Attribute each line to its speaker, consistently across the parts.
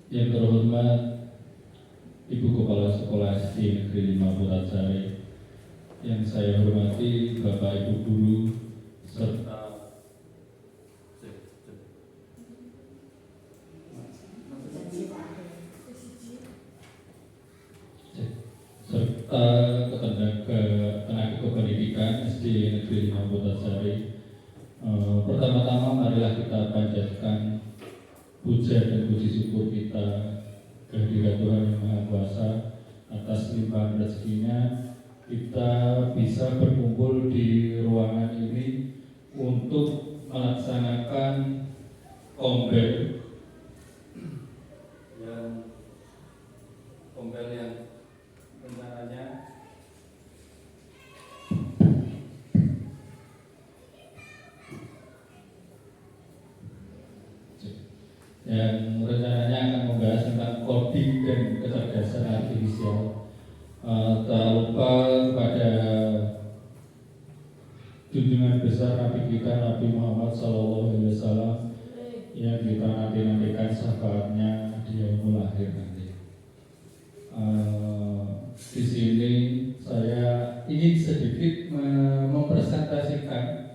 Speaker 1: Yang terhormat Ibu Kepala Sekolah SD Negeri 5 Putansari, yang saya hormati Bapak Ibu Guru serta tenaga kependidikan SD Negeri 5 Putansari. Pertama-tama marilah kita panjatkan puja dan puji syukur kita kehadirat Tuhan Yang Maha Kuasa atas limpahan rezekinya kita bisa berkumpul di ruangan ini untuk melaksanakan kombel yang rencananya akan membahas tentang coding dan kecerdasan artifisial. Tak lupa kepada junjungan besar Nabi kita Nabi Muhammad SAW yang kita nantikan syafaatnya di yaumul akhir nanti. Di sini saya ingin sedikit mempresentasikan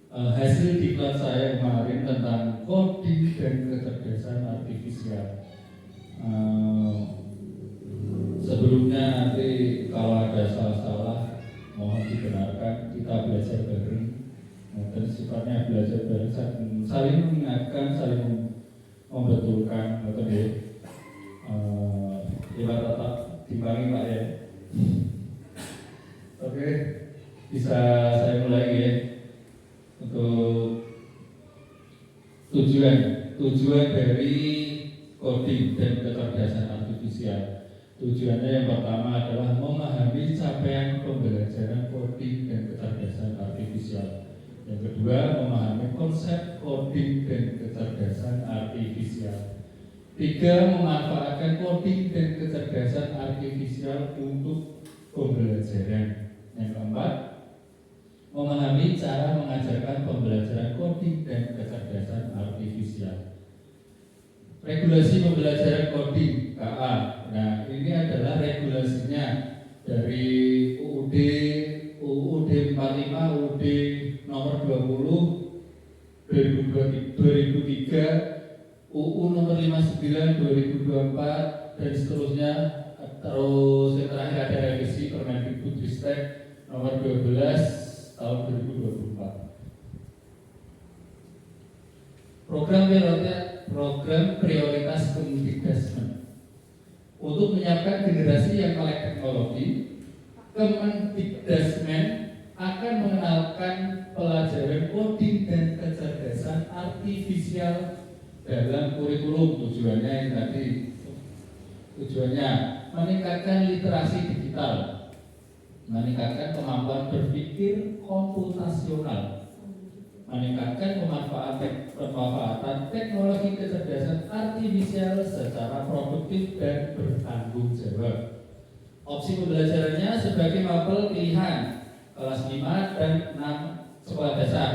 Speaker 1: hasil diklat saya kemarin tentang coding dan kecerdasan artifisial. Sebelumnya nanti kalau ada salah-salah mohon dibenarkan, kita belajar bareng. Dan sifatnya belajar bareng, saling mengingatkan, saling membetulkan, betul ya. Kita tetap dipanggil Pak ya. Oke, bisa saya mulai ya. Untuk tujuan dari coding dan kecerdasan artifisial. Tujuannya yang pertama adalah memahami capaian pembelajaran coding dan kecerdasan artifisial. Yang kedua, memahami konsep coding dan kecerdasan artifisial. Tiga, memanfaatkan coding dan kecerdasan artifisial untuk pembelajaran. Yang keempat, memahami cara mengajarkan pembelajaran coding dan kecerdasan artifisial. Regulasi pembelajaran coding KA. Nah, ini adalah regulasinya dari UUD 45, UUD nomor 20 2003, UU nomor 59 2024 dan seterusnya. Terus yang terakhir ada revisi Permendikbudristek nomor 12 tahun 2024. Program prioritas Kemendikbudristek untuk menyiapkan generasi yang melek teknologi. Kemendikbudristek akan mengenalkan pelajaran coding dan kecerdasan artifisial dalam kurikulum. Tujuannya meningkatkan literasi digital, meningkatkan kemampuan berpikir komputasional, meningkatkan pemanfaatan teknologi kecerdasan artifisial secara produktif dan bertanggung jawab. Opsi pembelajarannya sebagai mapel pilihan kelas 5 dan 6 sekolah dasar,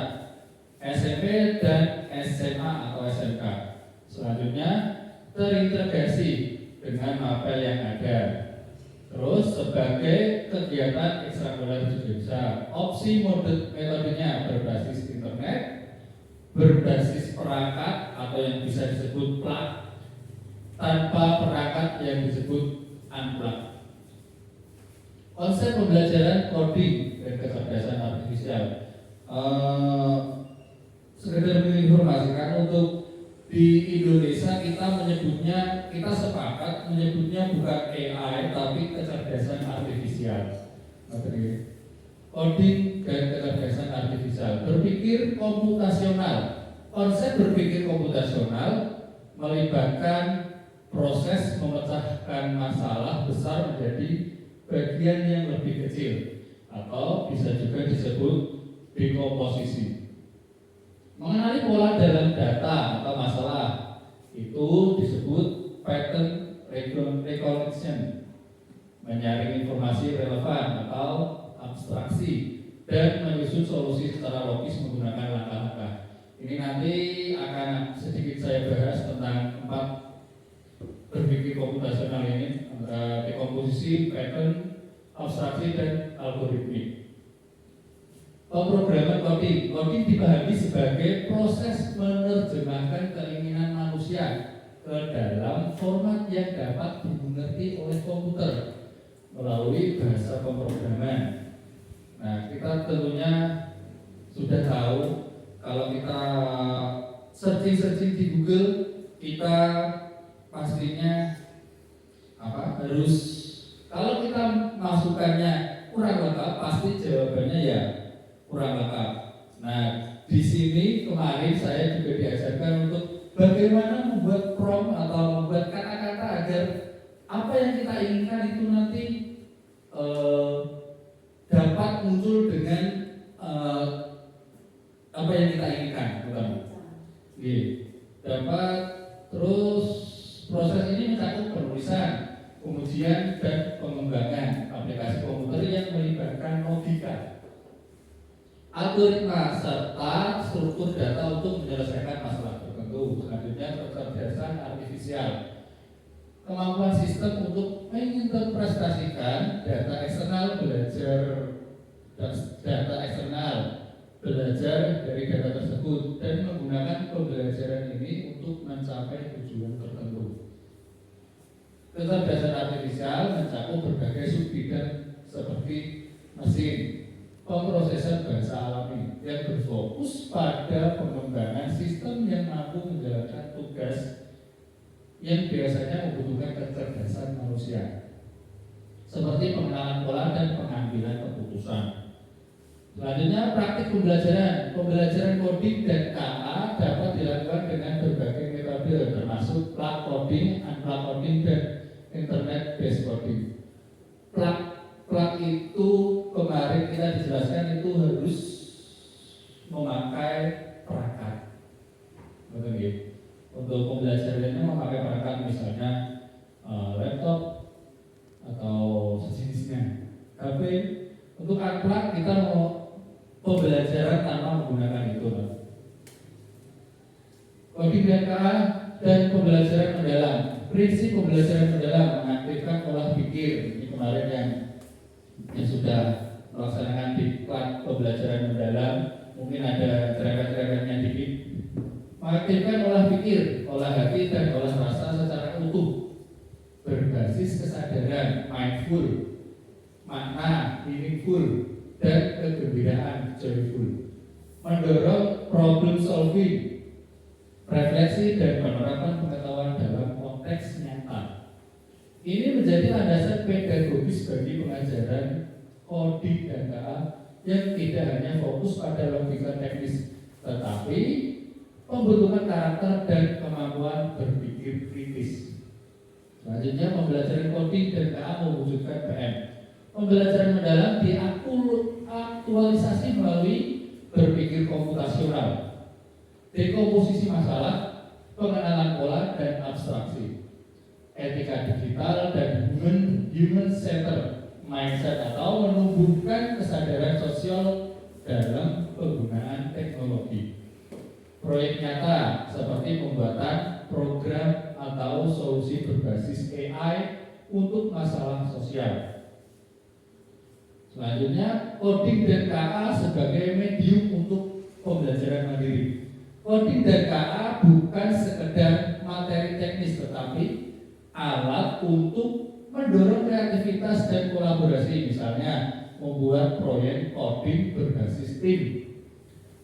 Speaker 1: SMP dan SMA atau SMK. Selanjutnya terintegrasi dengan mapel yang ada. Terus sebagai kegiatan ekstrakurikuler juga bisa. Opsi metodenya berbasis internet, berbasis perangkat atau yang bisa disebut plug, tanpa perangkat yang disebut unplug. Konsep pembelajaran coding dan kecerdasan artifisial. Sekedar menginformasikan, untuk di Indonesia kita sepakat menyebutnya bukan AI tapi kecerdasan artifisial. Coding dan kecerdasan artifisial. Berpikir komputasional. Konsep berpikir komputasional melibatkan proses memecahkan masalah besar menjadi bagian yang lebih kecil atau bisa juga disebut dekomposisi. Mengenali pola dalam data atau masalah itu disebut pattern recognition. Menyaring informasi relevan atau abstraksi dan menyusun solusi secara logis menggunakan langkah-langkah. Ini nanti akan sedikit saya bahas tentang 4 konstruksi, pattern, abstraksi, dan algoritmik. Pemrograman coding dipahami sebagai proses menerjemahkan keinginan manusia ke dalam format yang dapat dimengerti oleh komputer melalui bahasa pemrograman. Nah, kita tentunya sudah tahu kalau kita searching di Google, kita pastinya harus, kalau kita masukannya kurang lengkap, pasti jawabannya ya kurang lengkap. Nah, di sini kemarin saya juga diajarkan untuk bagaimana membuat prompt atau membuat kata-kata agar apa yang kita inginkan itu nanti dapat muncul dengan apa yang kita inginkan, dapat. Terus proses ini mencakup penulisan, pengujian, dan pengembangan aplikasi komputer yang melibatkan logika, algoritma, serta struktur data untuk menyelesaikan masalah tertentu. Selanjutnya, kecerdasan artifisial, kemampuan sistem untuk menginterpretasikan data eksternal, belajar dari data tersebut, dan menggunakan pembelajaran ini untuk mencapai tujuan tertentu. Kecerdasan artifisial mencakup berbagai subbidang seperti mesin, pemrosesan bahasa alami yang berfokus pada pengembangan sistem yang mampu menjalankan tugas yang biasanya membutuhkan kecerdasan manusia, seperti pengenalan pola dan pengambilan keputusan. Selanjutnya, praktik pembelajaran coding dan KA dapat dilakukan dengan berbagai metode, termasuk plug coding, unplug coding, dan internet based coding. Plug itu kemarin kita dijelaskan itu harus memakai perangkat. Betul ya? Untuk pembelajarannya memakai perangkat, misalnya laptop atau sejenisnya, HP. Untuk unplug kita mau pembelajaran tanpa menggunakan itu. Coding dan KA dan pembelajaran mendalam. Prinsip pembelajaran mendalam mengaktifkan olah pikir. Ini kemarin yang sudah melaksanakan diklat pembelajaran mendalam, mungkin ada gerakan-gerakannya dikit. Mengaktifkan olah pikir, olah hati, dan olah rasa secara utuh, berbasis kesadaran, mindful, makna, meaningful, dan kegembiraan, joyful. Mendorong problem solving, refleksi, dan penerapan pengetahuan dalam konteks nyata. Ini menjadi landasan pedagogis bagi pengajaran coding dan KA yang tidak hanya fokus pada logika teknis, tetapi pembentukan karakter dan kemampuan berpikir kritis. Selanjutnya, pembelajaran coding dan KA mewujudkan PM. Pembelajaran mendalam diaktualisasi melalui berpikir komputasional, dekomposisi masalah, pengenalan pola, dan abstraksi, etika digital, dan human center mindset atau menumbuhkan kesadaran sosial dalam penggunaan teknologi. Proyek nyata seperti pembuatan program atau solusi berbasis AI untuk masalah sosial. Selanjutnya, coding dan KA sebagai medium untuk pembelajaran mandiri. Coding dan KA bukan sekedar materi teknis, tetapi alat untuk mendorong kreativitas dan kolaborasi. Misalnya, membuat proyek coding berbasis tim,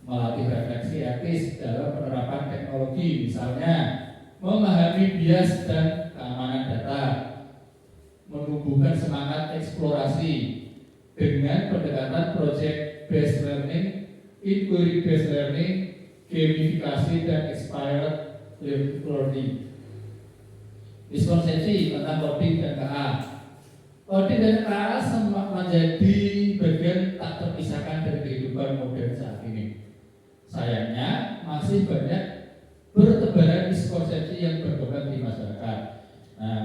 Speaker 1: melatih refleksi etis dalam penerapan teknologi, misalnya memahami bias dan keamanan data, menumbuhkan semangat eksplorasi dengan pendekatan project based learning, inquiry based learning, gamifikasi, dan expired learning. Miskonsepsi tentang coding dan KA. Coding dan KA menjadi bagian tak terpisahkan dari kehidupan modern saat ini. Sayangnya masih banyak bertebaran miskonsepsi yang berkembang di masyarakat. Nah,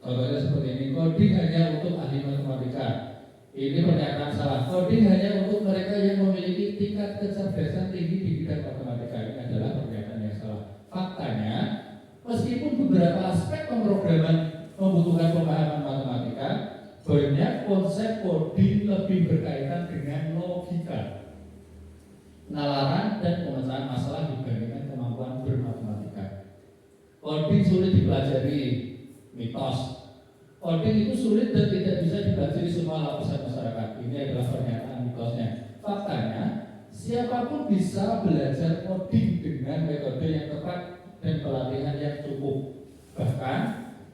Speaker 1: contohnya seperti ini, coding hanya untuk ahli matematika. Ini pernyataan salah. Coding hanya untuk mereka yang memiliki tingkat kecerdasan tinggi di bidang matematika. Ini adalah pernyataan yang salah. Faktanya, meskipun beberapa aspek pemrograman membutuhkan pemahaman matematika, penalaran dan pemecahan masalah dibandingkan kemampuan bermatematika. Coding sulit dipelajari, mitos. Coding itu sulit dan tidak bisa dipelajari semua lapisan masyarakat. Ini adalah pernyataan mitosnya. Faktanya, siapapun bisa belajar coding dengan metode yang tepat dan pelatihan yang cukup. Bahkan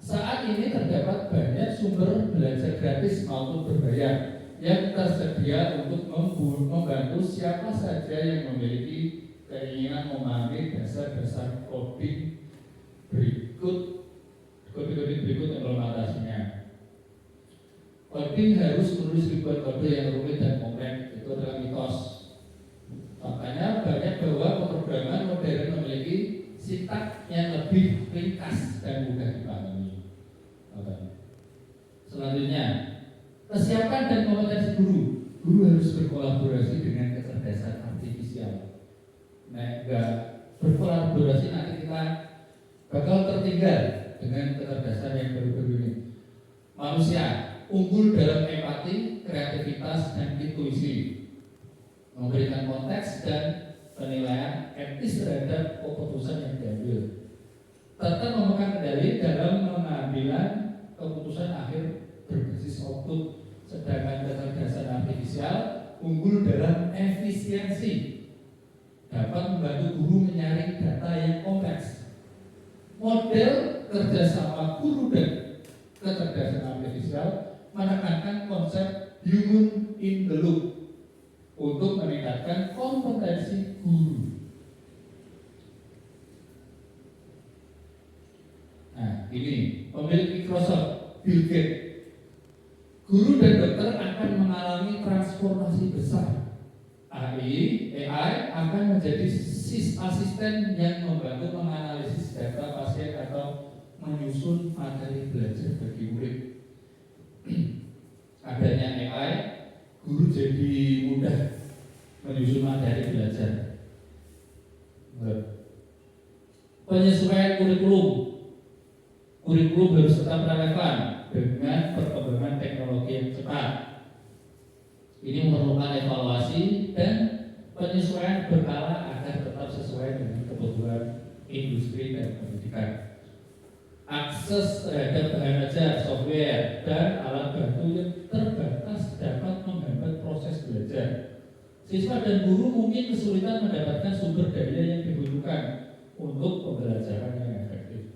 Speaker 1: saat ini terdapat banyak sumber belajar gratis maupun berbayar yang tersedia untuk membantu siapa saja yang memiliki keinginan memahami dasar-dasar coding berikut implementasinya. Coding harus menulis ribuan kode yang rumit dan kompleks, itu adalah mitos. Makanya banyak bahwa pemrograman modern memiliki sintaks yang lebih ringkas dan mudah dipahami. Selanjutnya, kesiapan dan kompetensi guru. Guru harus berkolaborasi dengan kecerdasan artifisial. Nah, enggak berkolaborasi nanti kita bakal tertinggal dengan kecerdasan yang baru-baru ini. Manusia unggul dalam empati, kreativitas, dan intuisi, memberikan konteks dan penilaian etis terhadap keputusan yang diambil, tetap memegang kendali dalam pengambilan keputusan akhir berbasis output. Sedangkan kecerdasan artifisial unggul dalam efisiensi, dapat membantu guru menyaring data yang kompleks. Model kerjasama guru dan kecerdasan artifisial menekankan konsep human in the loop untuk meningkatkan kompetensi guru. Nah, ini pemilik Microsoft, Bill Gates. Guru dan dokter akan mengalami transformasi besar. AI akan menjadi asisten yang membantu menganalisis data pasien atau menyusun materi belajar bagi murid. Adanya AI, guru jadi mudah menyusun materi belajar. Penyesuaian kurikulum harus tetap relevan dengan perkembangan teknologi yang cepat. Ini memerlukan evaluasi dan penyesuaian berkala agar tetap sesuai dengan kebutuhan industri dan pendidikan. Akses terhadap bahan ajar, software, dan alat bantu yang terbatas dapat menghambat proses belajar. Siswa dan guru mungkin kesulitan mendapatkan sumber daya yang dibutuhkan untuk pembelajaran yang efektif.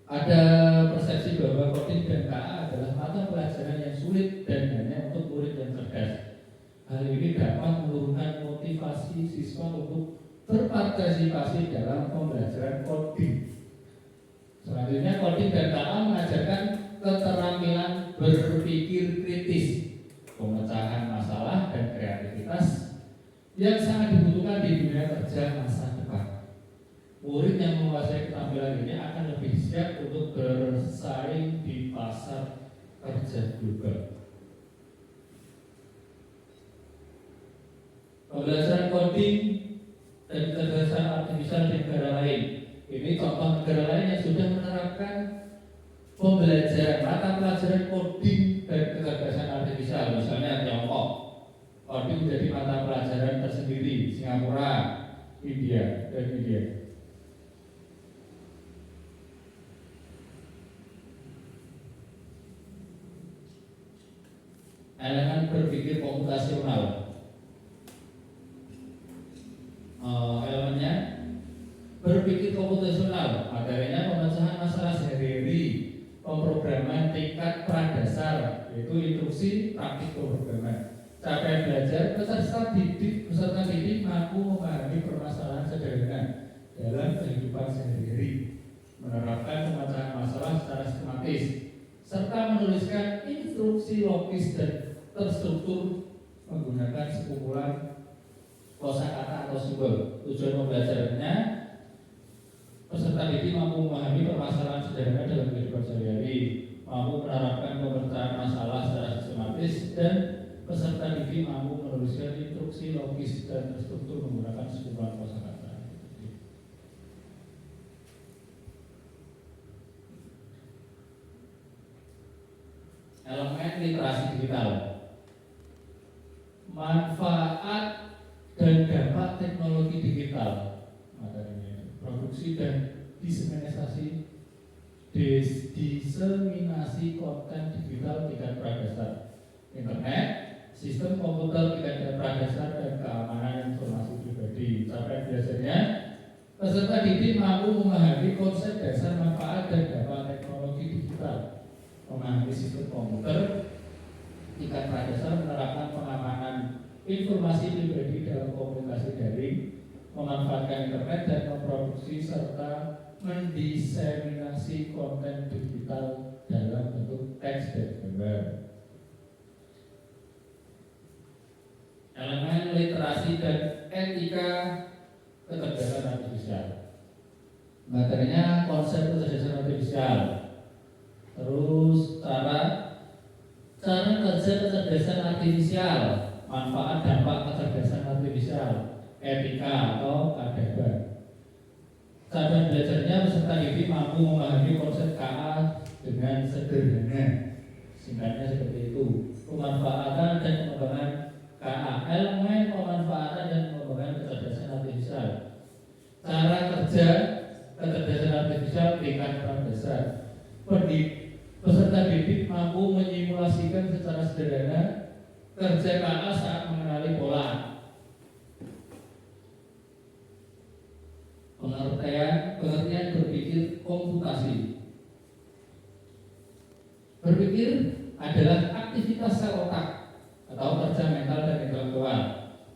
Speaker 1: Ada persepsi bahwa coding dan KA adalah mata pelajaran yang sulit dan hanya untuk murid yang cerdas. Hal ini dapat menurunkan motivasi siswa untuk berpartisipasi dalam pembelajaran coding. Selanjutnya, coding dan KA mengajarkan keterampilan berpikir kritis, pemecahan masalah, dan kreativitas yang sangat dibutuhkan di dunia kerja masa depan. Murid yang menguasai keterampilan ini akan lebih siap untuk bersaing di pasar kerja global. Pembelajaran coding dan kecerdasan artifisial di negara lain. Ini contoh negara lain yang sudah menerapkan pembelajaran mata pelajaran coding dan kecerdasan artifisial. Misalnya Tiongkok, coding menjadi mata pelajaran tersendiri. Singapura, India, dan India. Elemen berpikir komputasional. Elemennya berpikir komputasional, materinya pemecahan masalah sehari-hari, pemrograman tingkat pradasar, yaitu instruksi praktik pemrograman. Capaian belajar peserta didik mampu memahami permasalahan sederhana dalam kehidupan sehari-hari, menerapkan pemecahan masalah secara sistematis, serta menuliskan instruksi logis dan terstruktur menggunakan sekumpulan kosakata atau simbol. Tujuan pembelajarannya, peserta didik mampu memahami permasalahan sederhana dalam kehidupan sehari-hari, mampu menerapkan pemecahan masalah secara sistematis, dan peserta didik mampu menuliskan instruksi logis dan terstruktur menggunakan sekumpulan kosakata. Elemen literasi digital. Manfaat dan teknologi digital, materinya produksi dan diseminasi konten digital tingkat pradasar, internet, sistem komputer tingkat pradasar dan keamanan informasi pribadi. Capaian belajarnya, peserta didik mampu memahami konsep dasar manfaat dan dampak teknologi digital, memahami sistem komputer tingkat pradasar, menerapkan pengamanan informasi pribadi dalam komunikasi daring, memanfaatkan internet dan memproduksi serta mendiseminasi konten digital dalam bentuk teks dan gambar. Elemen literasi dan etika kecerdasan artifisial. Materinya konsep kecerdasan artifisial. Terus cara kerja kecerdasan artifisial, manfaat dampak kecerdasan artifisial, etika atau adaban. Cara belajarnya, peserta didik mampu memahami konsep KA dengan sederhana. Singkatnya seperti itu. Pemanfaatan dan pengembangan KA, elemen pemanfaatan dan pengembangan kecerdasan artifisial. Cara kerja kecerdasan artifisial tingkat pradasar. Peserta didik mampu menyimulasikan secara sederhana kerja KA saat mengenali pola. Pengertian berpikir komputasi. Berpikir adalah aktivitas sel otak atau kerja mental dan intelektual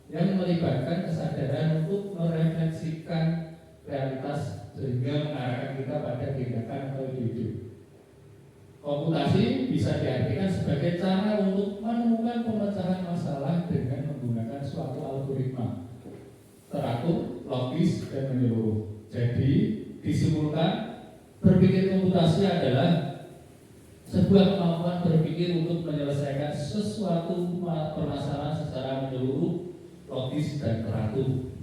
Speaker 1: yang melibatkan kesadaran untuk merefleksikan realitas sehingga mengarahkan kita pada tindakan atau ide. Komputasi bisa diartikan sebagai cara untuk menemukan pemecahan masalah dengan menggunakan suatu algoritma teratur, logis, dan menyeluruh. Jadi, disimpulkan, berpikir komputasi adalah sebuah kemampuan berpikir untuk menyelesaikan sesuatu permasalahan secara menyeluruh, logis, dan teratur.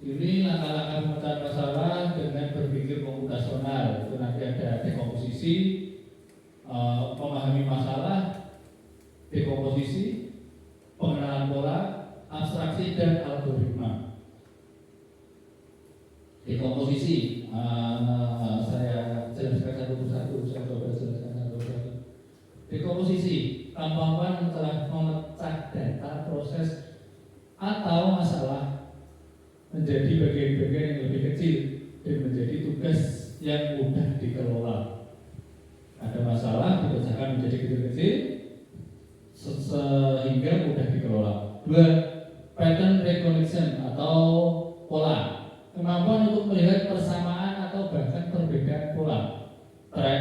Speaker 1: Ini langkah-langkah pemecahan masalah dengan berpikir komputasional. Itu nanti ada dekomposisi, memahami masalah, dekomposisi, pengenalan pola, abstraksi, dan algoritma. Dekomposisi, saya jelaskan satu persatu. Saya coba jelaskan satu persatu. Dekomposisi, kemampuan telah memecah data proses atau masalah menjadi bagian-bagian yang lebih kecil dan menjadi tugas yang mudah dikelola. Ada masalah dipecahkan menjadi kecil-kecil sehingga mudah dikelola. 2. Pattern recognition atau pola, kemampuan untuk melihat persamaan atau bahkan perbedaan pola, tren,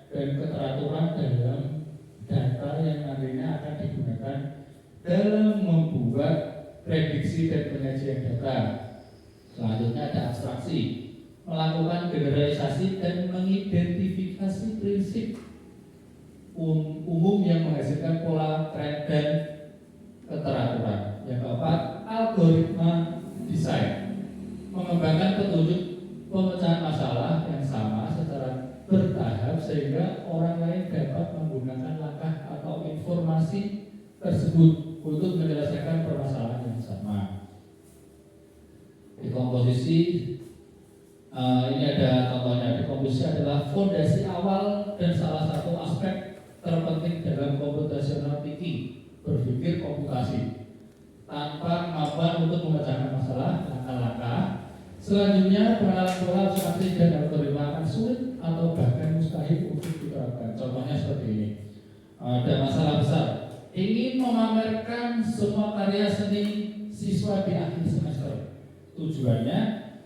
Speaker 1: dan keteraturan dalam data yang nantinya akan digunakan dalam membuat prediksi dan penyajian data. Selanjutnya ada abstraksi, melakukan generalisasi dan mengidentifikasi prinsip umum yang menghasilkan pola, tren, dan keteraturan. Yang keempat, algoritma desain, mengembangkan petunjuk pemecahan masalah yang sama secara bertahap sehingga orang lain dapat menggunakan langkah atau informasi tersebut untuk menyelesaikan permasalahan yang sama. Dekomposisi, ini ada contohnya. Dekomposisi adalah fondasi awal dan salah satu aspek terpenting dalam computational thinking, berpikir komputasi. Tanpa kemampuan untuk memecahkan masalah, langkah-langkah selanjutnya pengenalan pola, abstraksi, dan algoritma akan sulit atau bahkan mustahil untuk diterapkan. Contohnya seperti ini. Ada masalah besar, ingin memamerkan semua karya seni siswa di akhir semester. Tujuannya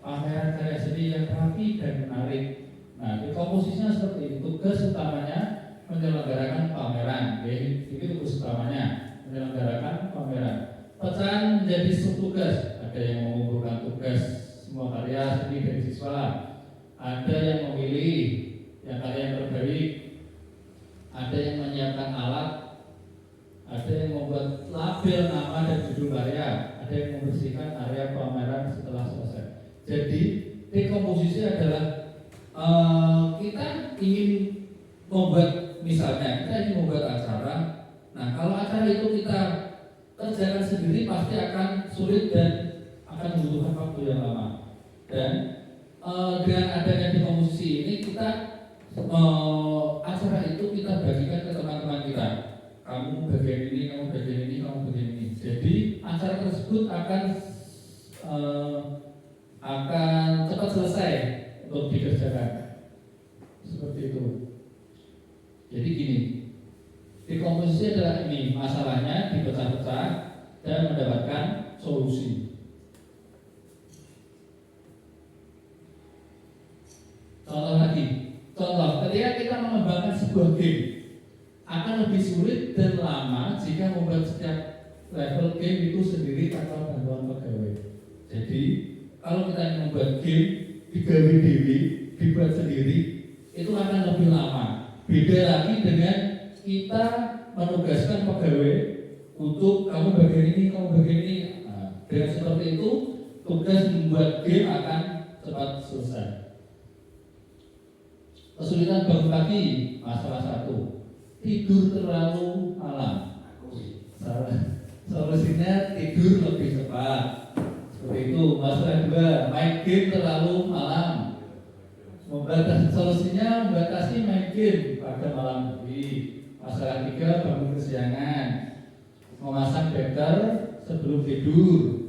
Speaker 1: pameran karya seni yang rapi dan menarik. Nah, dekomposisinya seperti ini. Tugas utamanya menyelenggarakan pameran. Ini tugas utamanya menyelenggarakan pameran. Pecahan menjadi subtugas. Ada yang mengumpulkan tugas semua karya seni dari siswa. Ada yang memilih yang karya yang terbaik. Ada yang menyiapkan alat. Ada yang membuat label nama dan judul karya. Ada yang membersihkan area pameran setelah selesai. Jadi dekomposisi adalah kita ingin membuat, misalnya kita ingin membuat acara. Nah, kalau acara itu kita kerjakan sendiri pasti akan sulit dan akan membutuhkan waktu yang lama. Dan dengan adanya dekomposisi ini kita acara itu kita bagikan ke teman-teman kita. Kamu bagian ini, kamu bagian ini, kamu bagian ini. Jadi acara tersebut akan cepat selesai untuk dikerjakan. Seperti itu. Jadi gini, dekomposisi adalah ini, masalahnya dipecah-pecah dan mendapatkan solusi. Contoh, ketika kita mengembangkan sebuah game akan lebih sulit dan lama jika membuat setiap level game itu sendiri tanpa bantuan pegawai. Jadi kalau kita ingin membuat game digawe dewi, dibuat sendiri, itu akan lebih lama. Beda lagi dengan kita menugaskan pegawai untuk kamu bagian ini, kamu bagian ini. Nah, dengan seperti itu tugas membuat game akan cepat selesai. Kesulitan bangun pagi, masalah satu, tidur terlalu malam. Solusinya tidur lebih cepat. Seperti itu. Masalah dua, main game terlalu malam. Solusinya membatasi main game pada malam hari. Masalah tiga, bangun kesiangan, memasang beker sebelum tidur.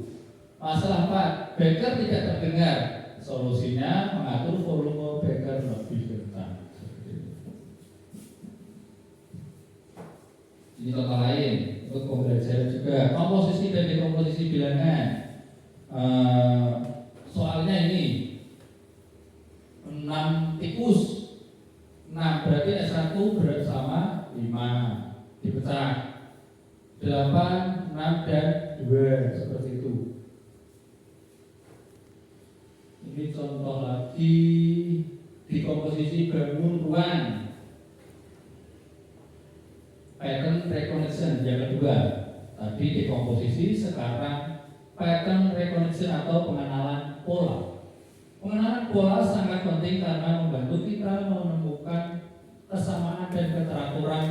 Speaker 1: Masalah empat, beker tidak terdengar. Solusinya mengatur volume beker lebih kencang. Ini contoh lain untuk pembelajaran juga. Komposisi dan dekomposisi bilangan. Soalnya ini 6 tikus. 6 berarti S1 bersama 5 dipecah 8, 6 dan 2 seperti itu. Ini contoh lagi dekomposisi bangun ruang. Pattern recognition yang kedua. Tadi dekomposisi, sekarang pattern recognition atau pengenalan pola. Pengenalan pola sangat penting karena membantu kita menemukan kesamaan dan keteraturan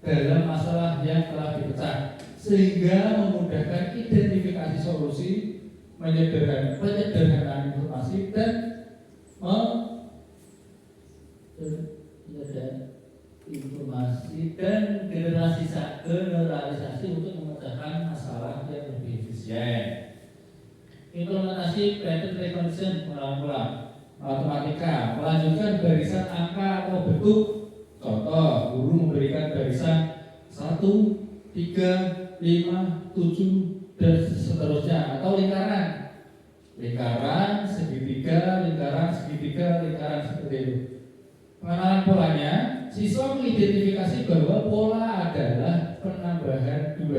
Speaker 1: dalam masalah yang telah dipecah, sehingga memudahkan identifikasi solusi, menyederhanakan informasi dan generalisasi untuk memecahkan masalah yang lebih efisien. Implementasi pattern recognition pengenalan matematika melanjutkan barisan angka atau bentuk. Contoh, guru memberikan barisan 1, 3, 5, 7 dan seterusnya, atau lingkaran, segitiga, lingkaran seperti itu. Pengenalan polanya, siswa mengidentifikasi bahwa pola adalah penambahan 2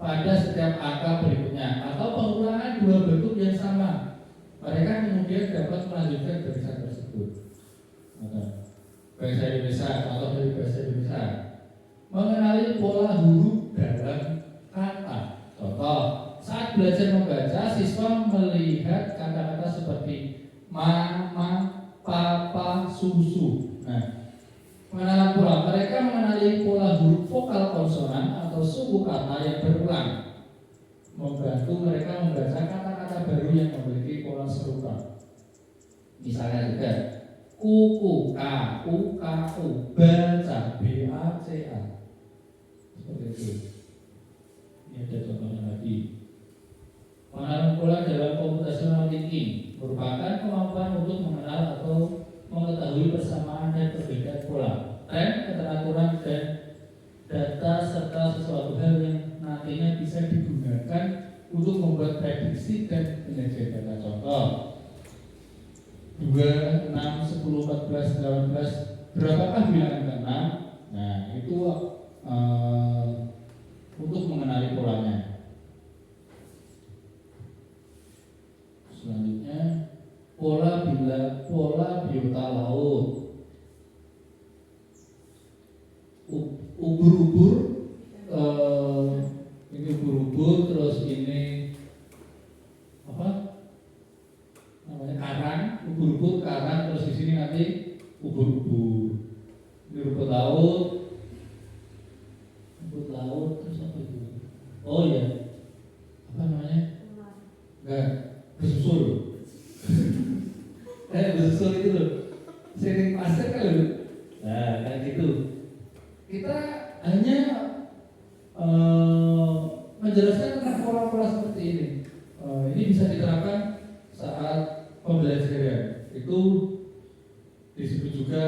Speaker 1: pada setiap angka berikutnya atau pengulangan 2 bentuk yang sama. Mereka kemudian dapat melanjutkan barisan tersebut. Bahasa Indonesia, contoh dari bahasa Indonesia, mengenali pola huruf dalam kata. Contoh, saat belajar membaca, siswa melihat kata-kata seperti mama, papa, susu. Nah, pengenalan pola, mereka mengenali pola huruf vokal konsonan atau suku kata yang berulang, membantu mereka membaca kata-kata baru yang memiliki pola serupa. Misalnya juga kuku, ku, baca, baca. Seperti itu. Ini ada contohnya lagi. Pengenalan pola dalam computational thinking merupakan kemampuan untuk mengenal atau mengetahui persamaan dan perbedaan pola, tren, keteraturan dan data serta sesuatu hal yang nantinya bisa digunakan untuk membuat prediksi dan penyajian data. Contoh 2, 6, 10, 14, 18. Berapakah bilangan ke-6? Nah, itu untuk mengenali polanya. Selanjutnya pola biota laut. Ubur-ubur, ini ubur-ubur, terus ini apa namanya, karang, ubur-ubur, karang, terus di sini nanti ubur-ubur. Ini rumput laut, Oh iya, apa namanya? Enggak, bersusul. Bersusul itu loh. Sering pasir kan loh. Nah, kayak gitu. Kita hanya menjelaskan tentang pola-pola seperti ini. Ini bisa diterapkan saat pembelajaran. Itu disebut juga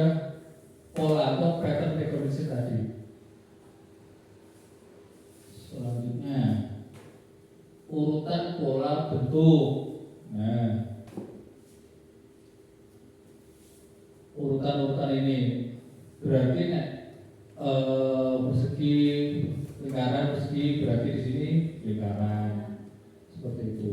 Speaker 1: pola atau pattern recognition tadi. Selanjutnya urutan pola bentuk. Nah, urutan-urutan ini berarti persegi lingkaran persegi berarti di sini lingkaran seperti itu.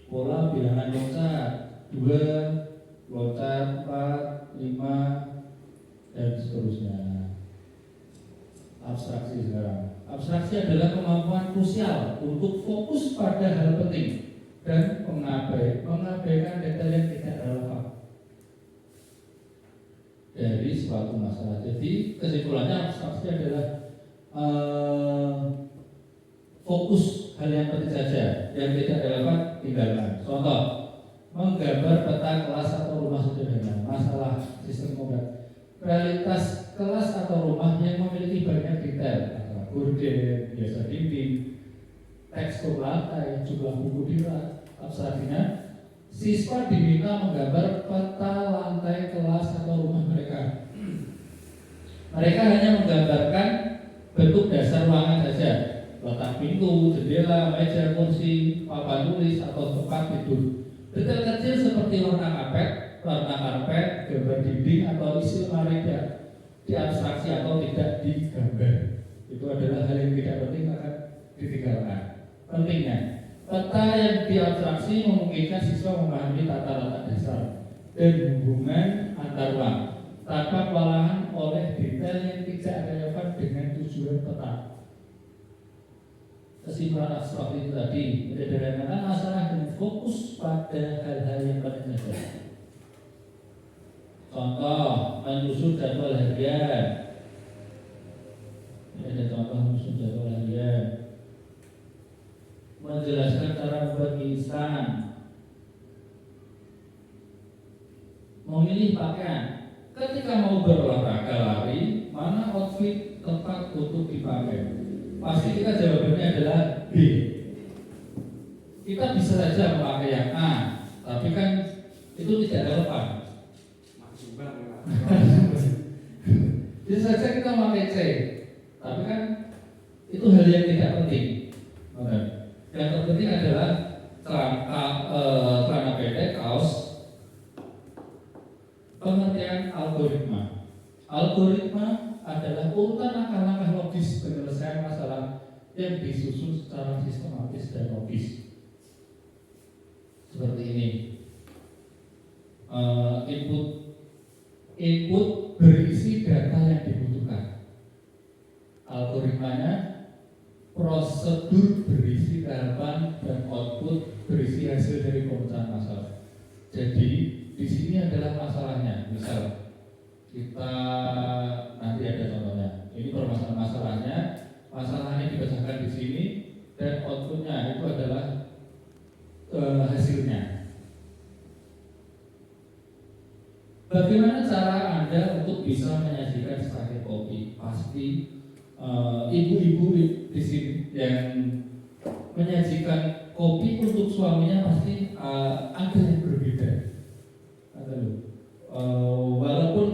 Speaker 1: Pola bilangan loncat 2, loncat 4, 5 dan seterusnya. Abstraksi sekarang. Abstraksi adalah kemampuan krusial untuk fokus pada hal penting dan mengabaikan detail yang tidak relevan dari suatu masalah. Jadi kesimpulannya abstraksi adalah fokus hal yang penting saja, yang tidak relevan tinggalkan. Contoh, menggambar peta kelas atau rumah sederhana, masalah sistem komputer. Realitas kelas atau rumah yang memiliki banyak detail, gorden, biasa dinding, tekstur lantai, jumlah buku di rak. Abstraksinya, siswa diminta menggambar peta lantai kelas atau rumah mereka. Mereka hanya menggambarkan bentuk dasar ruangan saja, letak pintu, jendela, meja, kursi, papan tulis atau tempat tidur. Detail kecil seperti warna karpet, gambar dinding atau isi lemari diabstraksi atau tidak digambar. Itu adalah hal yang tidak penting akan ditinggalkan. Pentingnya, peta yang diabstraksi memungkinkan siswa memahami tata letak dasar dan hubungan antar ruang tanpa kewalahan oleh detail yang tidak relevan dengan tujuan peta. Kesimpulan abstraksi itu tadi menyederhanakan masalah dengan fokus pada hal-hal yang penting saja. Contoh, menyusun jadwal harian. Ini ada contoh menyusun jadwal harian. Menjelaskan cara membuat mie instan. Memilih pakaian. Ketika mau berolahraga lari, mana outfit tepat untuk dipakai? Pasti kita jawabannya adalah B. Kita bisa saja memakai yang A, tapi kan itu tidak relevan. Bisa saja kita memakai C, tapi kan itu hal yang tidak penting. Yang terpenting adalah celana pendek, kaos. Pengertian algoritma. Algoritma adalah urutan langkah-langkah logis penyelesaian masalah yang disusun secara sistematis dan logis. Seperti ini. Input berisi data yang dibutuhkan. Algoritmanya prosedur berisi tahapan dan output berisi hasil dari pemecahan masalah. Jadi di sini adalah masalahnya. Misal kita nanti ada contohnya. Ini permasalahan masalahnya. Masalahnya dibacakan di sini dan outputnya itu adalah hasilnya. Bagaimana cara Anda untuk bisa menyajikan secangkir kopi? Pasti ibu-ibu di sini yang menyajikan kopi untuk suaminya pasti ada yang berbeda. Walaupun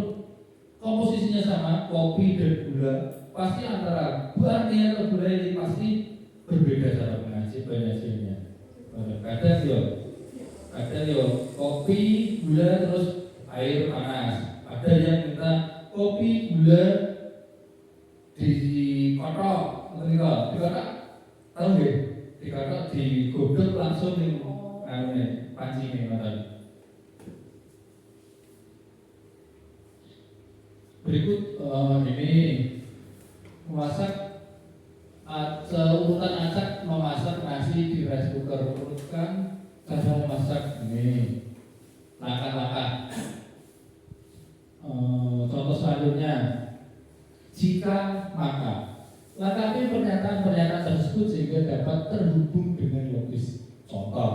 Speaker 1: komposisinya sama, kopi dan gula, pasti antara buahnya atau gula ini pasti berbeda cara penyajiannya. Ada yo kopi, gula terus air panas. Ada yang minta kopi, gula dikotok, tahu nggih? Dikotok, digodok langsung ning panci nih ngoten. Berikut ini memasak urutan acak memasak nasi di rice cooker. Urutkan cara memasak ini langkah-langkah. Contoh selanjutnya, jika maka Lengkapi pernyataan-pernyataan tersebut sehingga dapat terhubung dengan logis. Contoh,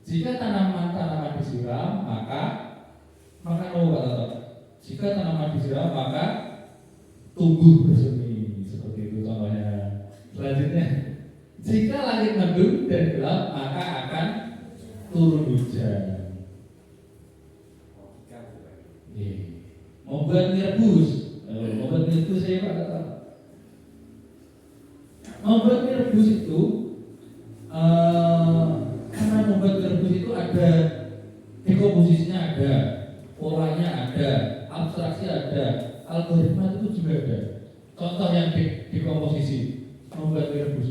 Speaker 1: jika tanaman disiram, maka jika tanaman disiram, maka tumbuh bersemi. Seperti itu contohnya. Selanjutnya, jika langit mendung dan gelap, maka akan turun hujan. Membuat mie rebus saya Pak kata. Membuat mie rebus itu karena membuat mie rebus itu ada dekomposisinya, ada polanya, ada abstraksi, ada algoritma itu juga ada. Contoh yang dekomposisi membuat mie rebus.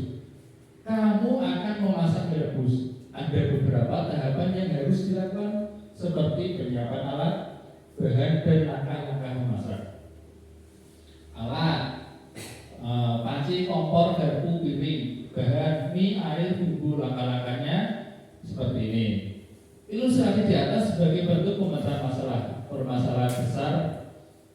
Speaker 1: Kamu akan memasak mie rebus. Ada beberapa tahapan yang harus dilakukan seperti penyiapan alat, bahan, dan langkah-langkah memasak. Alat, panci, kompor, garpu, piring, bahan, mie, air, bumbu, langkah-langkahnya seperti ini. Ilustrasi di atas sebagai bentuk pemecahan masalah. Permasalahan besar,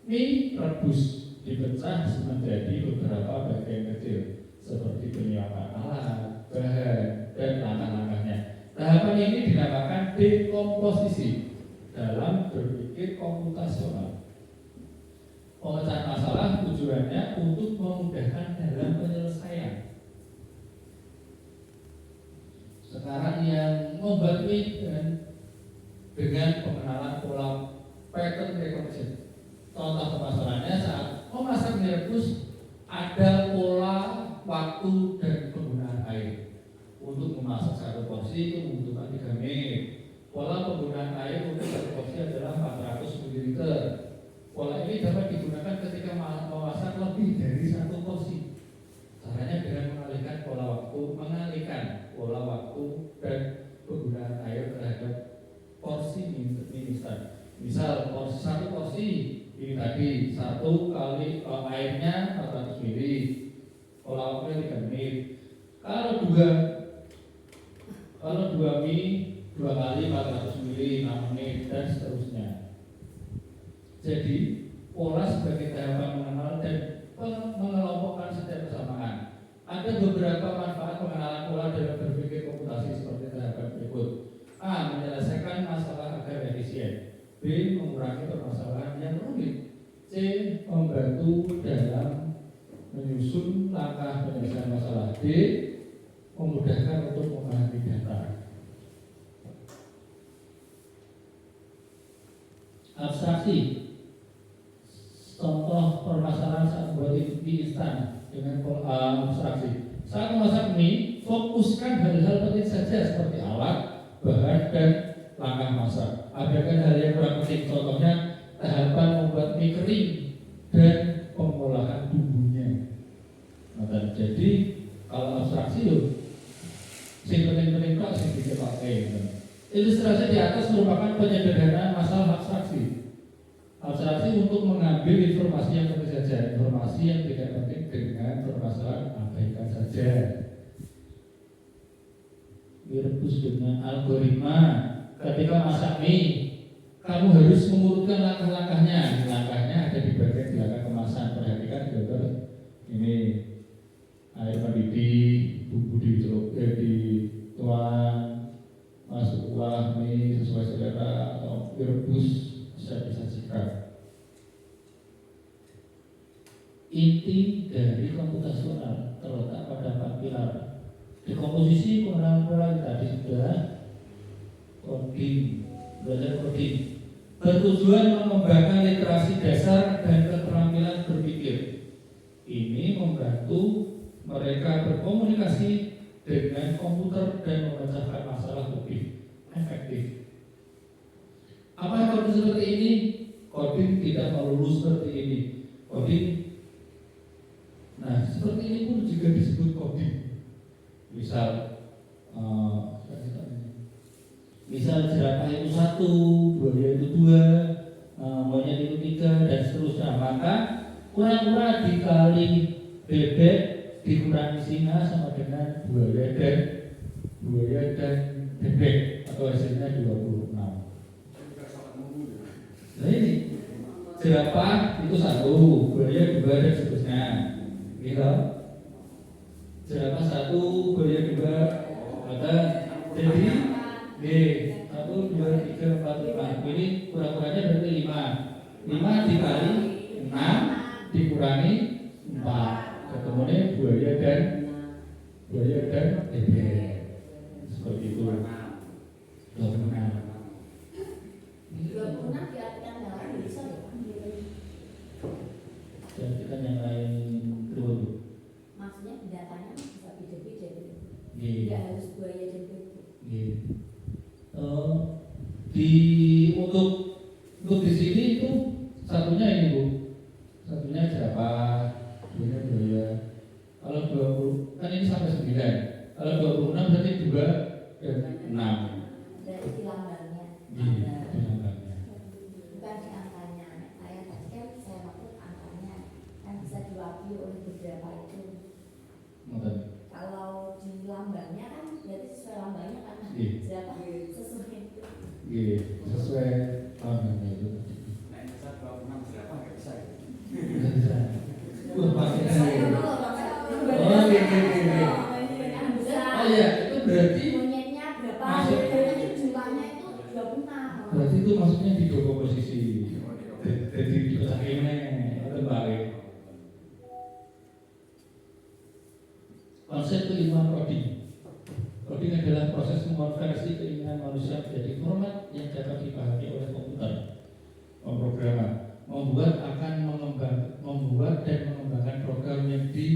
Speaker 1: mie rebus dipecah menjadi beberapa bagian kecil seperti penyiapan alat, bahan, dan langkah-langkahnya. Tahapan ini dinamakan dekomposisi dalam berpikir komputasional. Pemecahan masalah tujuannya untuk memudahkan dalam penyelesaian. Sekarang yang membuat dengan pengenalan pola pattern recognition. Contoh permasalahannya saat memasak mie rebus ada pola waktu dan penggunaan air. Untuk memasak satu porsi itu membutuhkan 3 menit. Pola penggunaan air untuk satu porsi adalah 400 ml. Pola ini dapat digunakan ketika memasak lebih dari satu porsi. Caranya dengan mengalihkan pola waktu dan penggunaan air terhadap porsi mie instan. Misal satu porsi ini tadi 1 kali airnya 400 ml. Pola waktunya 3 menit. Kalau dua mie 2 kali 400 ml 6 menit dan seterusnya. Jadi pola sebagai tahapan mengenal dan mengelompokkan setiap kesamaan. Ada beberapa manfaat pengenalan pola dalam berpikir komputasi seperti tahapan berikut. A. Menyelesaikan masalah agar efisien. B. Mengurangi permasalahan yang rumit. C. Membantu dalam menyusun langkah penyelesaian masalah. D. Memudahkan untuk memahami data. Abstraksi. Contoh permasalahan saat membuat mie instan dengan abstraksi. Saat memasak mie, fokuskan hal-hal penting saja seperti alat, bahan, dan langkah masak. Abaikan hal yang kurang penting. Contohnya tahapan membuat mie kering dan pengolahan bumbunya. Nah, jadi kalau abstraksi yuk sing penting-penting kok sing dipakai. Ilustrasi di atas merupakan penyederhanaan masalah abstraksi. Abstraksi untuk mengambil informasi yang penting saja, informasi yang tidak penting dengan permasalahan abaikan saja. Direbus dengan algoritma. Ketika masak mie, kamu harus mengurutkan langkah-langkahnya. Langkahnya ada di bagian belakang kemasan. Perhatikan gambar ini. Air mendidih, bumbu dituang, masuk kuah mie sesuai selera atau direbus bisa disajikan. Inti dari komputasional terletak pada 4 pilar. Dekomposisi pengenalan pola tadi sudah. Belajar coding bertujuan mengembangkan literasi dasar dan keterampilan berpikir. Ini membantu mereka berkomunikasi dengan komputer dan memecahkan masalah lebih efektif. Apa coding seperti ini? Coding tidak melulu seperti ini. Coding, nah seperti ini pun juga disebut coding. Misal jerapah itu 1, buaya itu 2, monyet itu 3 dan seterusnya. Maka kura-kura dikali bebek dikurangi singa sama dengan buaya dan bebek atau hasilnya 26. Nah ini jerapah itu 1, buaya 2 dan seterusnya. Gitu. Jerapah 1, buaya 2, maka jadi satu, dua, tiga, empat, lima. Ini kurang-kurangnya berarti 5. 5 dikali 6 dikurangi 4. Ketemunya buaya dan bebek. Seperti itu. 26
Speaker 2: diartikan yang lain bisa ya?
Speaker 1: Diartikan yang lain dulu.
Speaker 2: Maksudnya datanya bisa beda-beda gitu.
Speaker 1: Iya.
Speaker 2: Tidak harus buaya dan bebek.
Speaker 1: Iya. Untuk di sini itu satunya ini Bu. Satunya jerapah, duanya buaya. Kalau 20 kan ini sampai 9. Kalau 26 berarti 6.
Speaker 2: Dari di lambangnya.
Speaker 1: Iya, di lambangnya.
Speaker 2: Bukan di angkanya. Saya tadi kan saya maksud angkanya kan bisa diwakili oleh beberapa itu. Kalau di lambangnya kan berarti sesuai lambangnya kan berapa sesuai itu.
Speaker 1: Iya, sesuai lambangnya itu.
Speaker 3: Nah, ini saya 26 berapa nggak bisa ya?
Speaker 1: Nggak bisa. Pakai
Speaker 2: Saya
Speaker 1: air.
Speaker 2: kalau
Speaker 1: Oh, iya. Oh iya, itu berarti
Speaker 2: monyetnya berapa?
Speaker 1: Masuk.
Speaker 2: Berarti jumlahnya itu 26.
Speaker 1: berarti itu maksudnya di dua posisi. Jadi dipecah ini atau balik. Konsep kelima coding. Coding adalah proses mengonversi keinginan manusia menjadi format yang dapat dipahami oleh komputer. Pemrograman membuat dan mengembangkan program yang di